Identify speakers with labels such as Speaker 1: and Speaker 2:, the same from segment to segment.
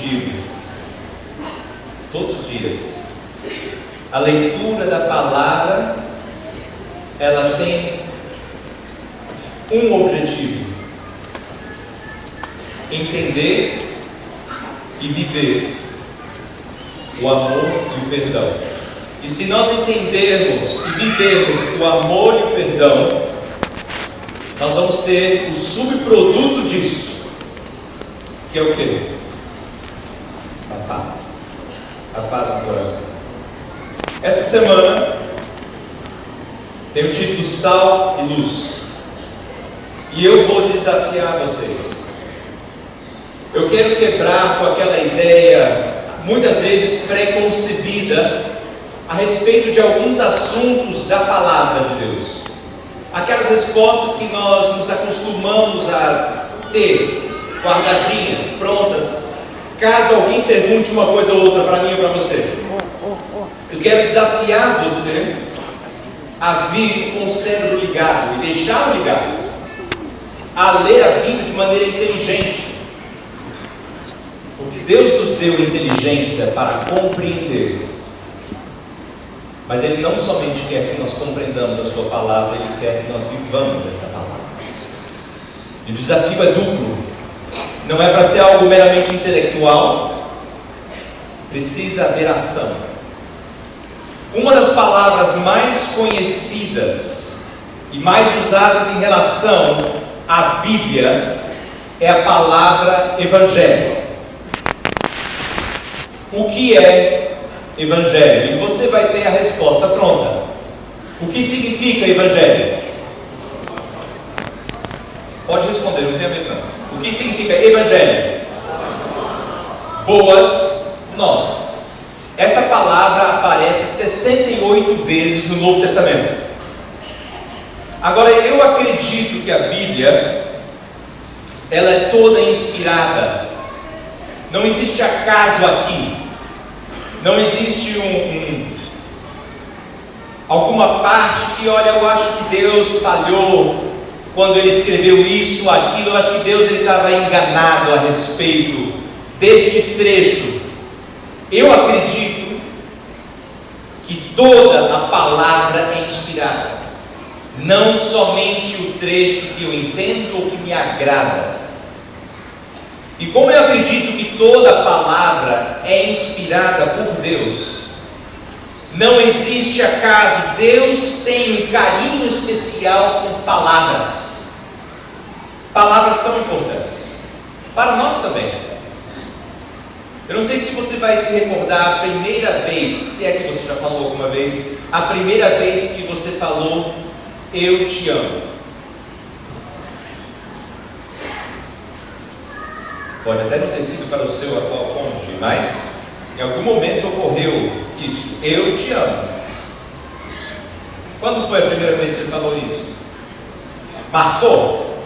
Speaker 1: objetivo. Todos os dias. A leitura da palavra, ela tem um objetivo: entender e viver o amor e o perdão. E se nós entendermos e vivermos o amor e o perdão, nós vamos ter o subproduto disso, que é o quê? A paz. A paz no coração. Essa semana tem o título Sal e Luz. E eu vou desafiar vocês. Eu quero quebrar com aquela ideia, muitas vezes preconcebida, a respeito de alguns assuntos da palavra de Deus. Aquelas respostas que nós nos acostumamos a ter, guardadinhas, prontas, caso alguém pergunte uma coisa ou outra para mim ou para você. Eu quero desafiar você a vir com o cérebro ligado e deixá-lo ligado, a ler a Bíblia de maneira inteligente. Porque Deus nos deu inteligência para compreender. Mas Ele não somente quer que nós compreendamos a Sua palavra, Ele quer que nós vivamos essa palavra. E o desafio é duplo. Não é para ser algo meramente intelectual. Precisa haver ação. Uma das palavras mais conhecidas e mais usadas em relação à Bíblia é a palavra Evangelho. O que é Evangelho? E você vai ter a resposta pronta. O que significa Evangelho? Pode responder, não tenha medo não. O que significa Evangelho? Boas novas. Essa palavra aparece 68 vezes no Novo Testamento. Agora, eu acredito que a Bíblia, ela é toda inspirada. Não existe acaso aqui. Não existe alguma parte que, olha, eu acho que Deus falhou quando Ele escreveu isso, aquilo. Eu acho que Deus estava enganado a respeito deste trecho. Eu acredito que toda a palavra é inspirada, não somente o trecho que eu entendo ou que me agrada. E como eu acredito que toda a palavra é inspirada por Deus, não existe acaso. Deus tem um carinho especial com palavras. Palavras são importantes para nós também. Eu não sei se você vai se recordar a primeira vez, se é que você já falou alguma vez, a primeira vez que você falou eu te amo. Pode até não ter sido para o seu atual cônjuge, mas em algum momento ocorreu isso, eu te amo. Quando foi a primeira vez que você falou isso? Marcou?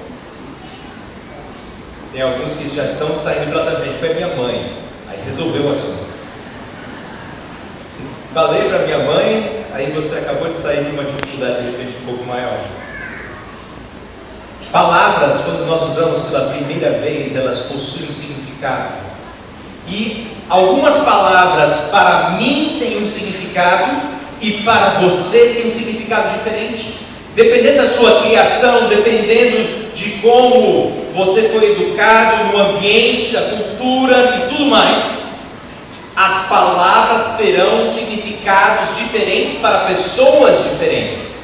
Speaker 1: Tem alguns que já estão saindo pela tangente, foi a minha mãe. Aí resolveu o assunto. Falei para minha mãe, aí você acabou de sair de uma dificuldade de repente um pouco maior. Palavras, quando nós usamos pela primeira vez, elas possuem um significado. E algumas palavras para mim têm um significado e para você tem um significado diferente. Dependendo da sua criação, dependendo de como você foi educado, no ambiente, da cultura e tudo mais, as palavras terão significados diferentes para pessoas diferentes.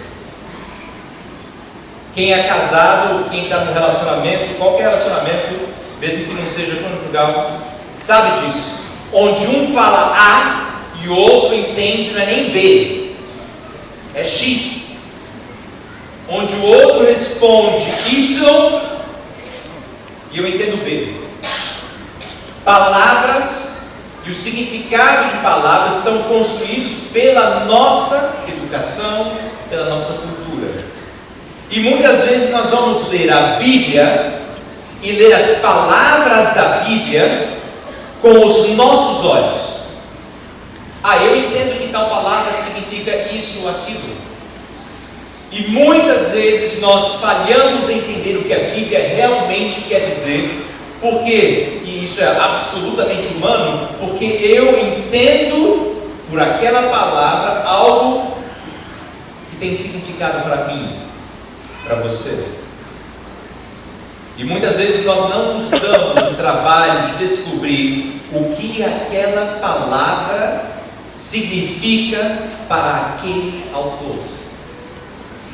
Speaker 1: Quem é casado, quem está no relacionamento, qualquer relacionamento, mesmo que não seja conjugal, sabe disso. Onde um fala A e o outro entende, não é nem B, é X. Onde o outro responde Y e eu entendo B. Palavras e o significado de palavras são construídos pela nossa educação, pela nossa cultura. E muitas vezes nós vamos ler a Bíblia e ler as palavras da Bíblia com os nossos olhos. Eu entendo que tal palavra significa isso ou aquilo. E muitas vezes nós falhamos em entender o que a Bíblia realmente quer dizer, Por quê? E isso é absolutamente humano, porque eu entendo por aquela palavra algo que tem significado para mim, para você. E muitas vezes nós não nos damos o trabalho de descobrir o que aquela palavra significa para aquele autor.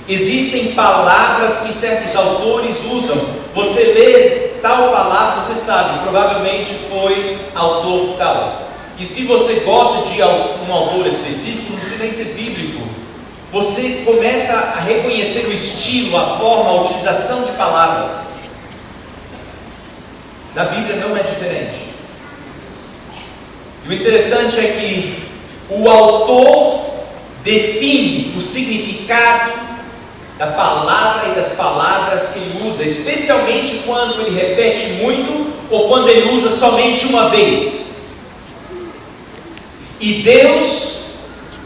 Speaker 1: Existem palavras que certos autores usam. Você lê tal palavra, você sabe, provavelmente foi autor tal. E se você gosta de um autor específico, não precisa nem ser bíblico, você começa a reconhecer o estilo, a forma, a utilização de palavras. Na Bíblia não é diferente. E o interessante é que o autor define o significado da palavra e das palavras que ele usa, especialmente quando ele repete muito ou quando ele usa somente uma vez. E Deus,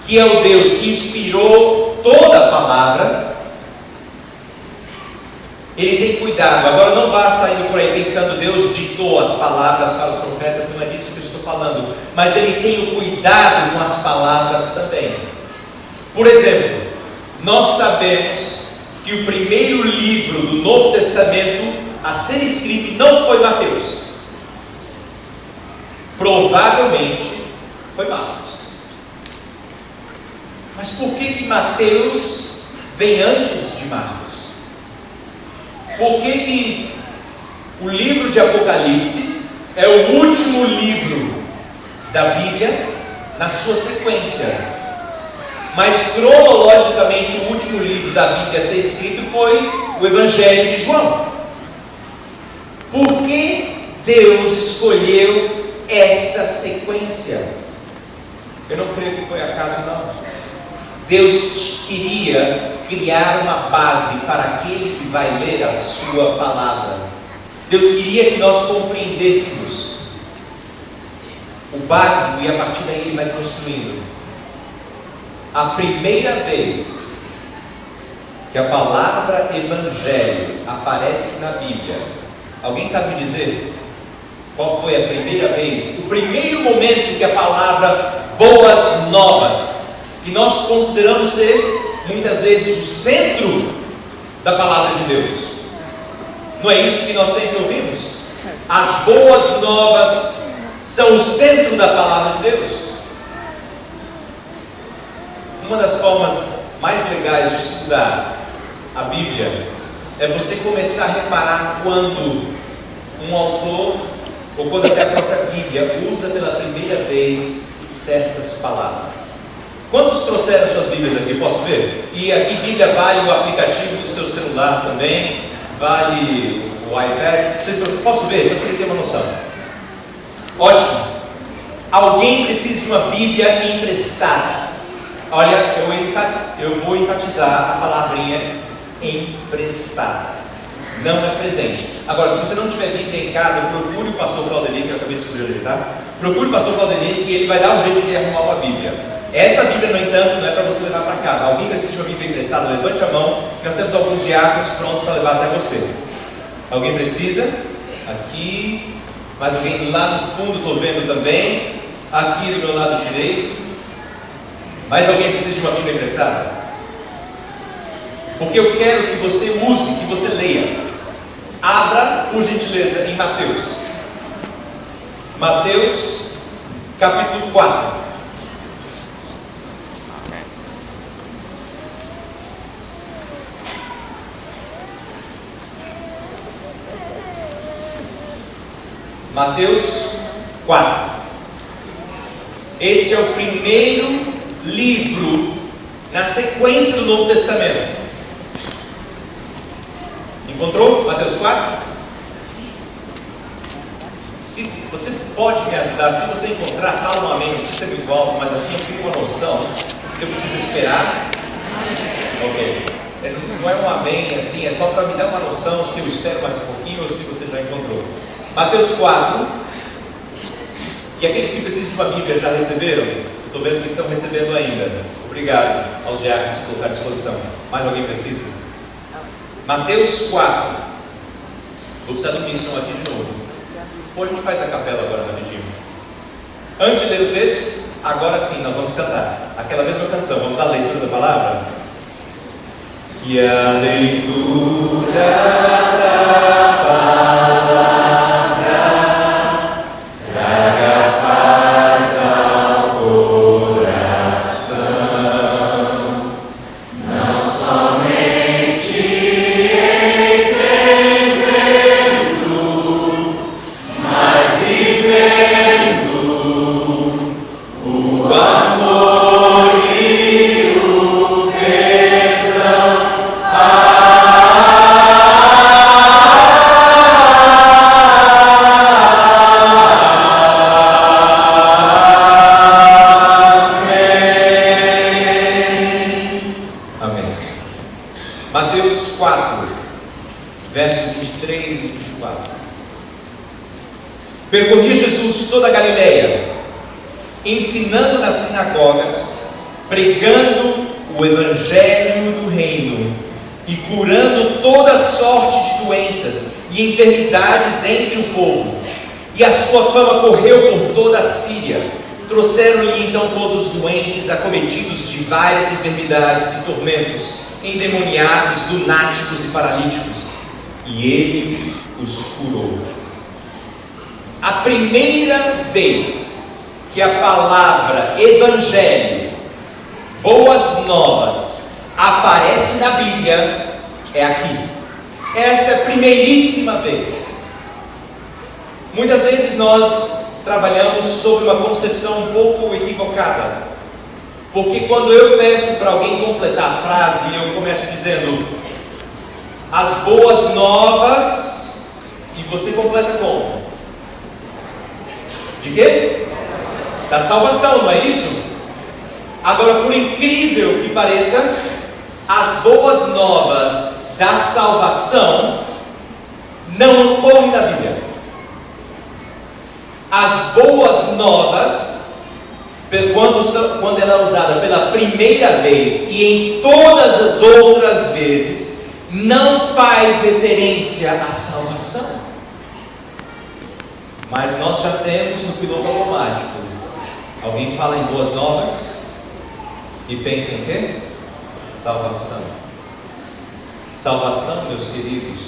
Speaker 1: que é o Deus que inspirou toda a palavra, Ele tem cuidado. Agora não vá saindo por aí pensando Deus ditou as palavras para os profetas, não é disso que eu estou falando, mas Ele tem o cuidado com as palavras também. Por exemplo, nós sabemos que o primeiro livro do Novo Testamento a ser escrito não foi Mateus, provavelmente foi Marcos. Mas por que Mateus vem antes de Marcos? Por que o livro de Apocalipse é o último livro da Bíblia na sua sequência? Mas cronologicamente o último livro da Bíblia a ser escrito foi o Evangelho de João. Por que Deus escolheu esta sequência? Eu não creio que foi acaso, não. Deus queria criar uma base para aquele que vai ler a sua palavra. Deus queria que nós compreendêssemos o básico e a partir daí Ele vai construindo. A primeira vez que a palavra Evangelho aparece na Bíblia, alguém sabe me dizer qual foi a primeira vez? O primeiro momento que a palavra Boas Novas, que nós consideramos ser muitas vezes o centro da palavra de Deus. Não é isso que nós sempre ouvimos? As boas novas são o centro da palavra de Deus. Uma das formas mais legais de estudar a Bíblia é você começar a reparar quando um autor, ou quando até a própria Bíblia, usa pela primeira vez certas palavras. Quantos trouxeram suas Bíblias aqui? Posso ver? E aqui Bíblia vale o aplicativo do seu celular também, vale o iPad. Vocês trouxeram? Posso ver? Só queria ter uma noção. Ótimo. Alguém precisa de uma Bíblia emprestada. Olha, eu vou enfatizar a palavrinha emprestada. Não é presente. Agora, se você não tiver Bíblia em casa, procure o pastor Claudemir, que eu acabei de descobrir, tá? Procure o pastor Claudemir, que ele vai dar um jeito de arrumar uma Bíblia. Essa Bíblia, no entanto, não é para você levar para casa. Alguém precisa de uma Bíblia emprestada? Levante a mão, que nós temos alguns diáconos prontos para levar até você. Alguém precisa? Aqui. Mais alguém lá no fundo, estou vendo também. Aqui do meu lado direito. Mais alguém precisa de uma Bíblia emprestada? Porque eu quero que você use, que você leia. Abra, por gentileza, em Mateus. Mateus, capítulo 4. Mateus 4. Este é o primeiro livro na sequência do Novo Testamento. Encontrou? Mateus 4? Se você pode me ajudar, se você encontrar, fala um amém, não precisa ser muito alto, mas assim eu fico com uma noção, se eu preciso esperar. Ok. Não é um amém assim, é só para me dar uma noção se eu espero mais um pouquinho ou se você já encontrou. Mateus 4. E aqueles que precisam de uma Bíblia já receberam? Estou vendo que estão recebendo ainda. Obrigado aos diáconos que colocaram à disposição. Mais alguém precisa? Mateus 4. Vou precisar do Mission aqui de novo. Ou a gente faz a capela agora rapidinho? Antes de ler o texto, agora sim nós vamos cantar aquela mesma canção. Vamos à leitura da palavra? Que a leitura da palavra traga paz ao coração, não somente entendendo, mas vivendo o amor e o perdão. Mateus 4, versos 23 e 24. Percorria Jesus toda a Galileia, ensinando nas sinagogas, pregando o evangelho do reino e curando toda sorte de doenças e enfermidades entre o povo. E a sua fama correu por toda a Síria. Trouxeram-lhe então todos os doentes, acometidos de várias enfermidades e tormentos, endemoniados, lunáticos e paralíticos, e ele os curou. A primeira vez que a palavra evangelho, boas novas, aparece na Bíblia é aqui. Esta é a primeiríssima vez. Muitas vezes nós trabalhamos sobre uma concepção um pouco equivocada, porque quando eu peço para alguém completar a frase, eu começo dizendo as boas novas, e você completa como? De quê? Da salvação, não é isso? Agora, por incrível que pareça, as boas novas da salvação não ocorrem na Bíblia. As boas novas, quando ela é usada pela primeira vez e em todas as outras vezes, não faz referência à salvação. Mas nós já temos no piloto automático. Alguém fala em boas novas e pensa em quê? Salvação. Salvação, meus queridos,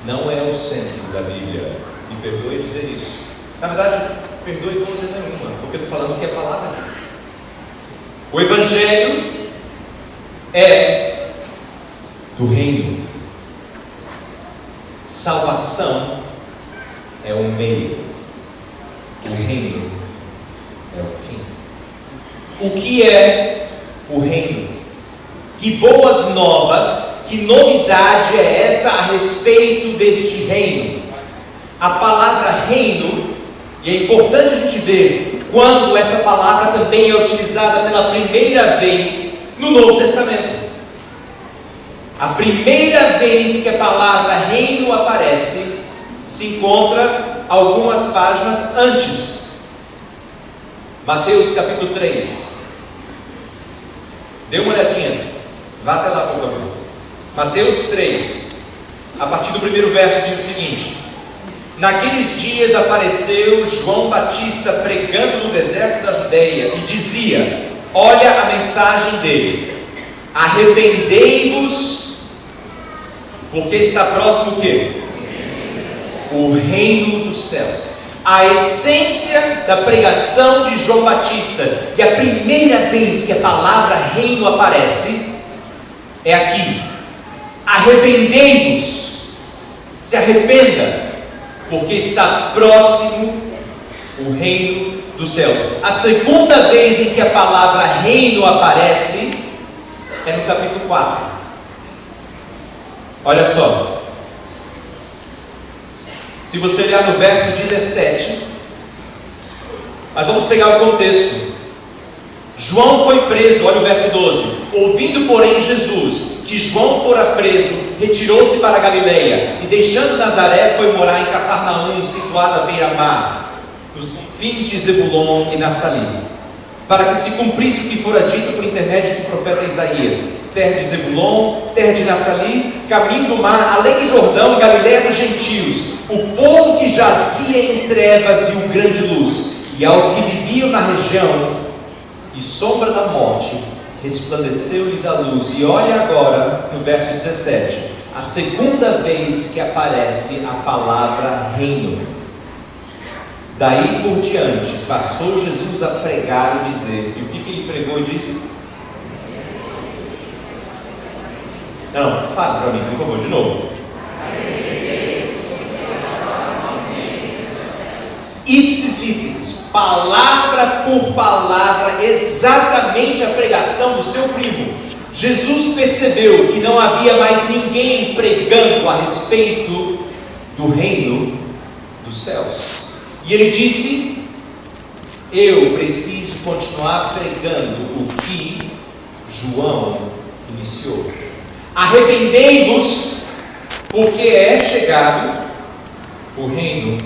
Speaker 1: não é o centro da Bíblia. Me perdoe dizer isso. Na verdade, perdoe coisa nenhuma, porque eu estou falando o que a palavra diz. O Evangelho é do reino. Salvação é o meio. O reino é o fim. O que é o reino? Que boas novas, que novidade é essa a respeito deste reino? A palavra reino, e é importante a gente ver quando essa palavra também é utilizada pela primeira vez no Novo Testamento. A primeira vez que a palavra reino aparece se encontra algumas páginas antes. Mateus capítulo 3. Dê uma olhadinha. Vá até lá, por favor. Mateus 3, a partir do primeiro verso, diz o seguinte: naqueles dias apareceu João Batista pregando no deserto da Judeia e dizia, olha a mensagem dele: arrependei-vos, porque está próximo o quê? O reino dos céus. A essência da pregação de João Batista, e a primeira vez que a palavra reino aparece, é aqui: arrependei-vos, se arrependa, porque está próximo o reino dos céus. A segunda vez em que a palavra reino aparece é no capítulo 4. Olha só. Se você olhar no verso 17, mas vamos pegar o contexto. João foi preso, olha o verso 12. Ouvindo, porém, Jesus que João fora preso, retirou-se para a Galileia, e deixando Nazaré, foi morar em Cafarnaum, situada à beira-mar, nos confins de Zebulon e Naftali, para que se cumprisse o que fora dito por intermédio do profeta Isaías: terra de Zebulon, terra de Naftali, caminho do mar, além do Jordão, Galiléia dos gentios. O povo que jazia em trevas viu grande luz, e aos que viviam na região e sombra da morte, resplandeceu-lhes a luz. E olha agora no verso 17, a segunda vez que aparece a palavra reino. Daí por diante, passou Jesus a pregar e dizer. E o que ele pregou e disse? Não, fala para mim, por favor, de novo. Ipsis literis, palavra por palavra, exatamente a pregação do seu primo. Jesus percebeu que não havia mais ninguém pregando a respeito do reino dos céus. E ele disse: eu preciso continuar pregando o que João iniciou. Arrependei-vos, porque é chegado o reino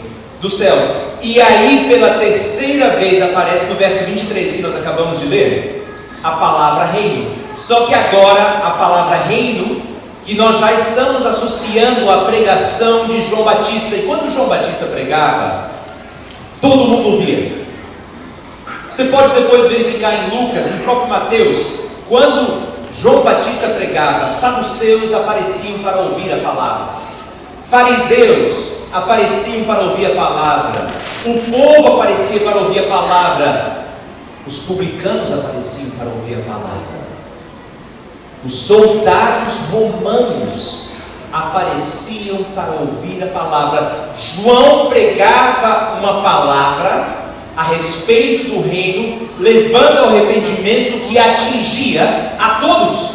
Speaker 1: dos céus. E aí pela terceira vez aparece no verso 23 que nós acabamos de ler, a palavra reino. Só que agora a palavra reino, que nós já estamos associando à pregação de João Batista. E quando João Batista pregava, todo mundo ouvia. Você pode depois verificar em Lucas, no próprio Mateus, quando João Batista pregava, saduceus apareciam para ouvir a palavra, fariseus apareciam para ouvir a palavra, o povo aparecia para ouvir a palavra, os publicanos apareciam para ouvir a palavra, os soldados romanos apareciam para ouvir a palavra. João pregava uma palavra a respeito do reino, levando ao arrependimento que atingia a todos.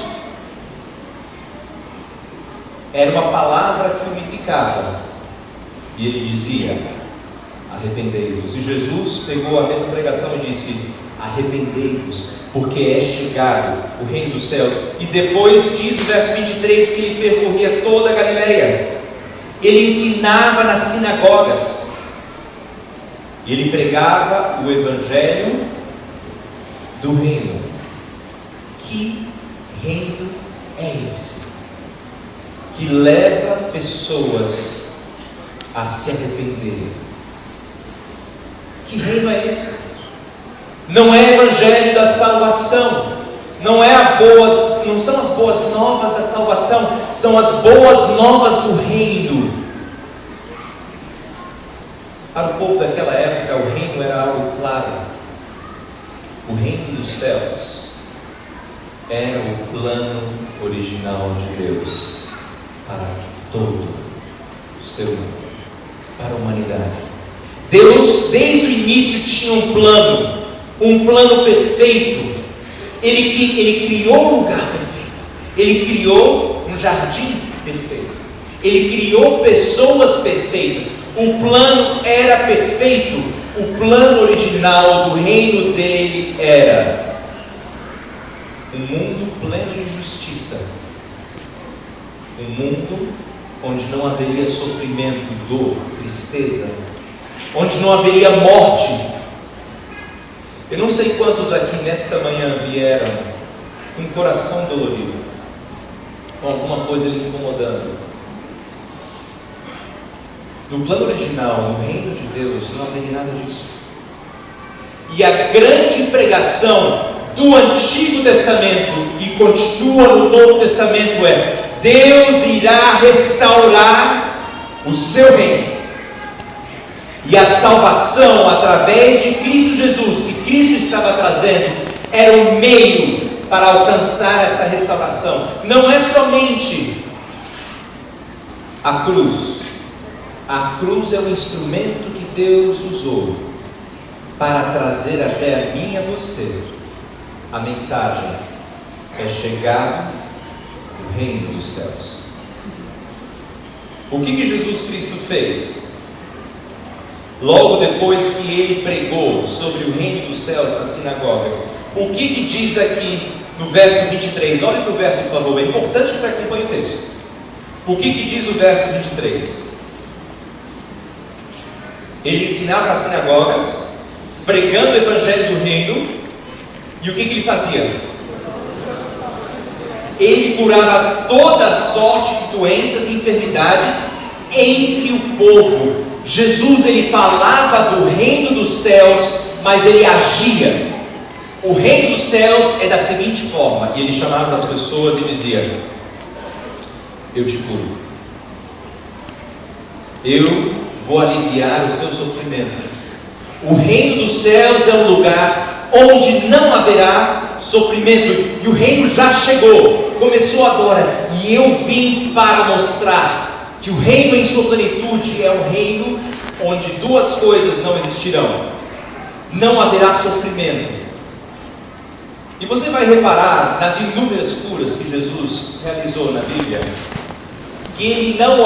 Speaker 1: Era uma palavra que unificava, e ele dizia: arrependei-vos. E Jesus pegou a mesma pregação e disse: arrependei-vos, porque é chegado o reino dos céus. E depois diz o verso 23 que ele percorria toda a Galileia. Ele ensinava nas sinagogas, ele pregava o evangelho do reino. Que reino é esse que leva pessoas a se arrependerem? Que reino é esse? Não é evangelho da salvação, não são as boas novas da salvação, são as boas novas do reino. Para o povo daquela época, o reino era algo claro. O reino dos céus era o plano original de Deus para todo o ser humano, para a humanidade. Deus, desde o início, tinha um plano perfeito. Ele criou um lugar perfeito, ele criou um jardim perfeito, ele criou pessoas perfeitas. O plano era perfeito. O plano original do reino dele era um mundo pleno de justiça, um mundo onde não haveria sofrimento, dor, tristeza, onde não haveria morte. Eu não sei quantos aqui nesta manhã vieram com o coração dolorido, com alguma coisa lhe incomodando. No plano original, no reino de Deus, não haveria nada disso. E a grande pregação do Antigo Testamento, e continua no Novo Testamento, é: Deus irá restaurar o seu reino. E a salvação através de Cristo Jesus, que Cristo estava trazendo, era o meio para alcançar esta restauração. Não é somente a cruz. A cruz é o instrumento que Deus usou para trazer até a mim e a você a mensagem: é chegado o reino dos céus. O que Jesus Cristo fez? Logo depois que ele pregou sobre o reino dos céus nas sinagogas, o que diz aqui no verso 23? Olha para o verso, por favor, é importante que você acompanhe o texto. O que diz o verso 23? Ele ensinava nas sinagogas, pregando o evangelho do reino, E o que ele fazia? Ele curava toda sorte de doenças e enfermidades entre o povo. Jesus, ele falava do reino dos céus, mas ele agia. O reino dos céus é da seguinte forma, e ele chamava as pessoas e dizia: eu te curo, eu vou aliviar o seu sofrimento. O reino dos céus é um lugar onde não haverá sofrimento, e o reino já chegou, começou agora, e eu vim para mostrar que o reino em sua plenitude é um reino onde duas coisas não existirão: não haverá sofrimento. E você vai reparar nas inúmeras curas que Jesus realizou na Bíblia, que ele não